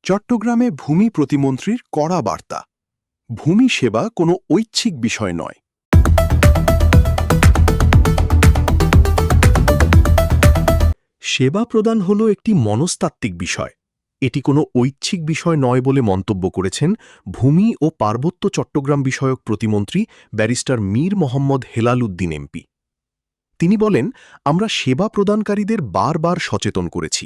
চট্টগ্রামে ভূমি প্রতিমন্ত্রীর কড়া বার্তা। ভূমি সেবা কোনো ঐচ্ছিক বিষয় নয়। সেবা প্রদান হল একটি মনস্তাত্ত্বিক বিষয়, এটি কোনো ঐচ্ছিক বিষয় নয় বলে মন্তব্য করেছেন ভূমি ও পার্বত্য চট্টগ্রাম বিষয়ক প্রতিমন্ত্রী ব্যারিস্টার মীর মোহাম্মদ হেলাল উদ্দিন এমপি। তিনি বলেন, আমরা সেবা প্রদানকারীদের বারবার সচেতন করেছি।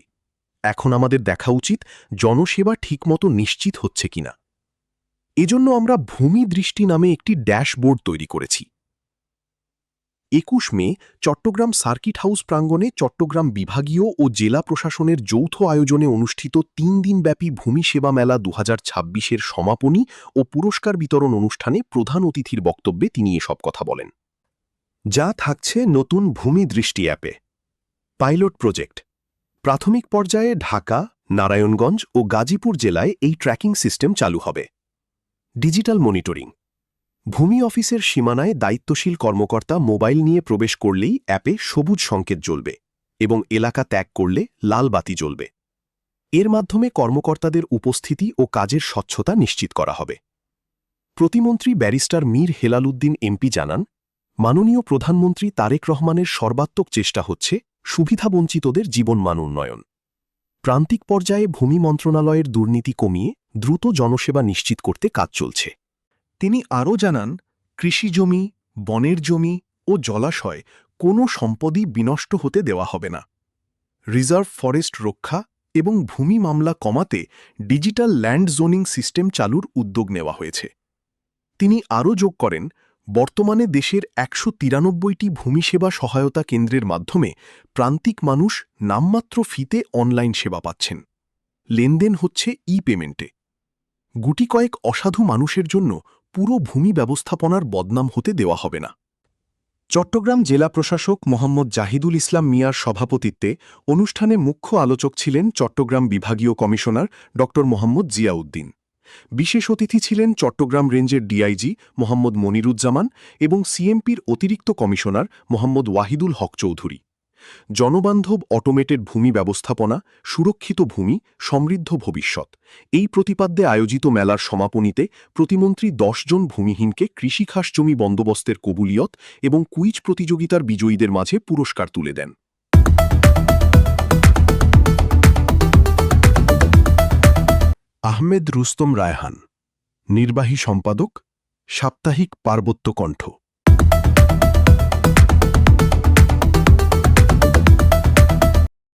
এখন আমাদের দেখা উচিত জনসেবা ঠিকমতো নিশ্চিত হচ্ছে কিনা। এজন্য আমরা ভূমি দৃষ্টি নামে একটি ড্যাশবোর্ড তৈরি করেছি। ২১ মে চট্টগ্রাম সার্কিট হাউস প্রাঙ্গণে চট্টগ্রাম বিভাগীয় ও জেলা প্রশাসনের যৌথ আয়োজনে অনুষ্ঠিত ৩ দিনব্যাপী ভূমি সেবা মেলা ২০২৬-এর সমাপনী ও পুরস্কার বিতরণ অনুষ্ঠানে প্রধান অতিথির বক্তব্যে তিনি এসব কথা বলেন। যা থাকছে নতুন ভূমি দৃষ্টি অ্যাপে। Pilot project. প্রাথমিক পর্যায়ে ঢাকা, নারায়ণগঞ্জ ও গাজীপুর জেলায় এই ট্র্যাকিং সিস্টেম চালু হবে। Digital monitoring. ভূমি অফিসের সীমানায় দায়িত্বশীল কর্মকর্তা মোবাইল নিয়ে প্রবেশ করলেই অ্যাপে সবুজ সংকেত জ্বলবে এবং এলাকা ত্যাগ করলে লাল বাতি জ্বলবে। এর মাধ্যমে কর্মকর্তাদের উপস্থিতি ও কাজের স্বচ্ছতা নিশ্চিত করা হবে। প্রতিমন্ত্রী ব্যারিস্টার মীর হেলাল উদ্দিন এমপি জানান, মাননীয় প্রধানমন্ত্রী তারেক রহমানের সর্বাত্মক চেষ্টা হচ্ছে সুবিধাবঞ্চিতদের জীবনমান উন্নয়ন। প্রান্তিক পর্যায়ে ভূমি মন্ত্রণালয়ের দুর্নীতি কমিয়ে দ্রুত জনসেবা নিশ্চিত করতে কাজ চলছে। তিনি আরও জানান, কৃষিজমি, বনের জমি ও জলাশয় কোনো সম্পদই বিনষ্ট হতে দেওয়া হবে না। রিজার্ভ ফরেস্ট রক্ষা এবং ভূমি মামলা কমাতে ডিজিটাল ল্যান্ড জোনিং সিস্টেম চালুর উদ্যোগ নেওয়া হয়েছে। তিনি আরও যোগ করেন, বর্তমানে দেশের ১৯৩টি ভূমি সেবা সহায়তা কেন্দ্রের মাধ্যমে প্রান্তিক মানুষ নামমাত্র ফিতে অনলাইন সেবা পাচ্ছেন। লেনদেন হচ্ছে পেমেন্টে। গুটি কয়েক অসাধু মানুষের জন্য পুরো ভূমি ব্যবস্থাপনার বদনাম হতে দেওয়া হবে না। চট্টগ্রাম জেলা প্রশাসক মোহাম্মদ জাহিদুল ইসলাম মিয়ার সভাপতিত্বে অনুষ্ঠানে মুখ্য আলোচক ছিলেন চট্টগ্রাম বিভাগীয় কমিশনার ড মোহাম্মদ জিয়াউদ্দিন। বিশেষ অতিথি ছিলেন চট্টগ্রাম রেঞ্জের ডিআইজি মোহাম্মদ মনিরুজ্জামান এবং সিএমপির অতিরিক্ত কমিশনার মোহাম্মদ ওয়াহিদুল হক চৌধুরী। জনবান্ধব অটোমেটেড ভূমি ব্যবস্থাপনা, সুরক্ষিত ভূমি, সমৃদ্ধ ভবিষ্যৎ, এই প্রতিপাদ্যে আয়োজিত মেলার সমাপনীতে প্রতিমন্ত্রী ১০ জন ভূমিহীনকে কৃষিখাস জমি বন্দোবস্তের কবুলিয়ত এবং কুইজ প্রতিযোগিতার বিজয়ীদের মাঝে পুরস্কার তুলে দেন। আহমেদ রুস্তম রায়হান, নির্বাহী সম্পাদক, সাপ্তাহিক পার্বত্য কণ্ঠ।